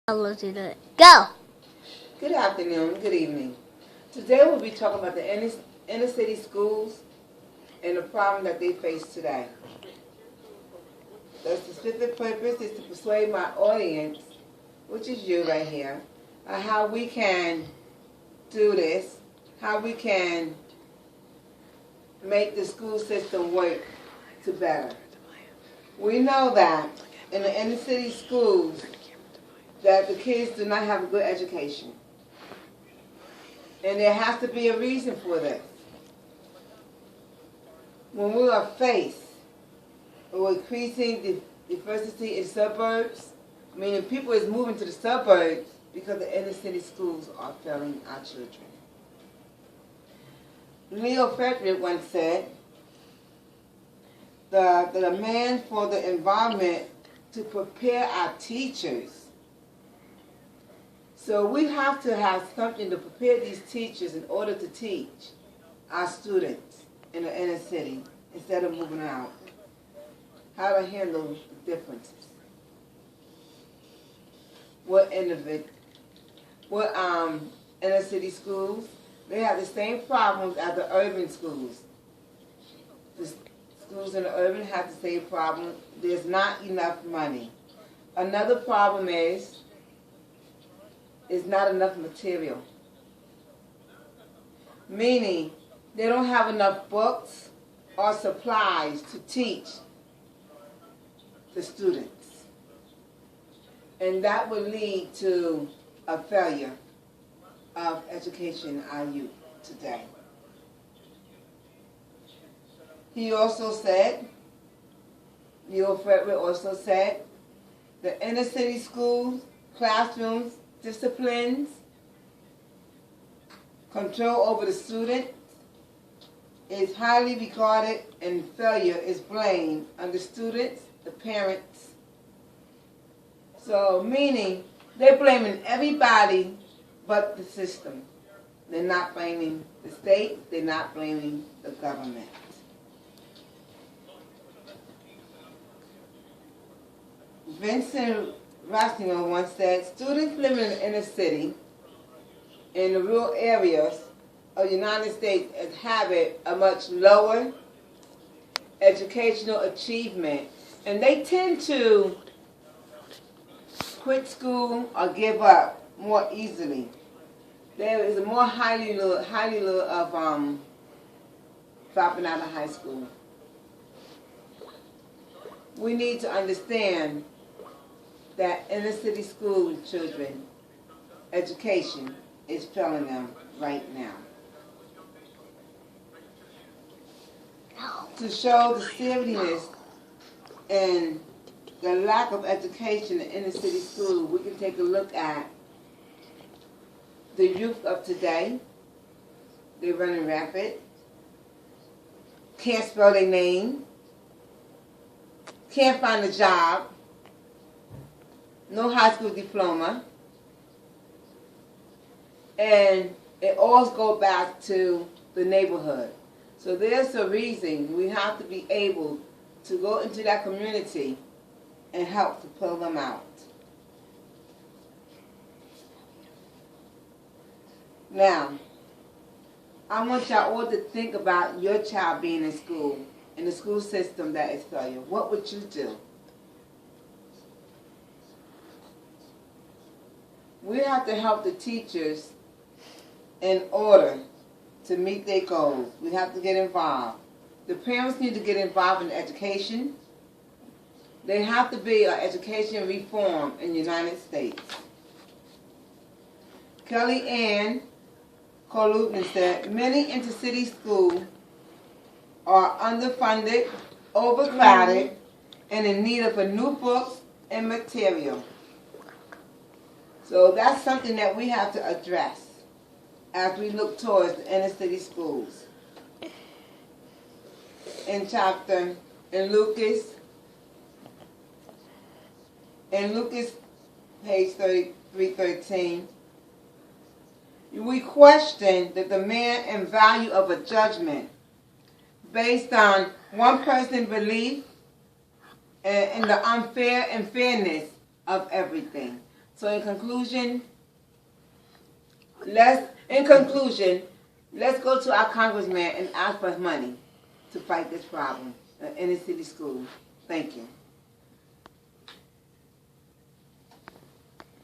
Let's do it. Go! Good afternoon, good evening. Today we'll be talking about the inner city schools and the problem that they face today. The specific purpose is to persuade my audience, which is you right here, on how we can do this, how we can make the school system work to better. We know that in the inner city schools, that the kids do not have a good education. And there has to be a reason for this. When we are faced with increasing diversity in suburbs, meaning people is moving to the suburbs because the inner city schools are failing our children. Leo Frederick once said, the demand for the environment to prepare our teachers. So we have to have something to prepare these teachers in order to teach our students in the inner city instead of moving out. How to handle the differences. What inner city schools, they have the same problems as the urban schools. The schools in the urban have the same problem. There's not enough money. Another problem is not enough material. Meaning, they don't have enough books or supplies to teach the students. And that will lead to a failure of education in our youth today. He also said, Leo Frederick also said, the inner city schools, classrooms, disciplines, control over the student is highly regarded, and failure is blamed on the students, the parents. So meaning they're blaming everybody but the system. They're not blaming the state, they're not blaming the government. Vincent Ratzinger once said, students living in the inner city, in the rural areas of the United States have a much lower educational achievement, and they tend to quit school or give up more easily. There is a more highly of dropping out of high school. We need to understand that inner city school children, education is failing them right now. To show the seriousness and the lack of education in inner city school, we can take a look at the youth of today. They're running rapid, can't spell their name, can't find a job, no high school diploma, and it all goes back to the neighborhood. So there's a reason we have to be able to go into that community and help to pull them out. Now, I want y'all all to think about your child being in school, in the school system that is failure. What would you do? We have to help the teachers in order to meet their goals. We have to get involved. The parents need to get involved in education. There have to be an education reform in the United States. Kelly Ann Kolutman said, many intercity schools are underfunded, overcrowded, and in need of new books and material. So that's something that we have to address as we look towards the inner city schools. In Lucas, page 3313, we question the demand and value of a judgment based on one person's belief and the unfair and fairness of everything. So in conclusion, let's go to our congressman and ask for money to fight this problem in the city schools. Thank you.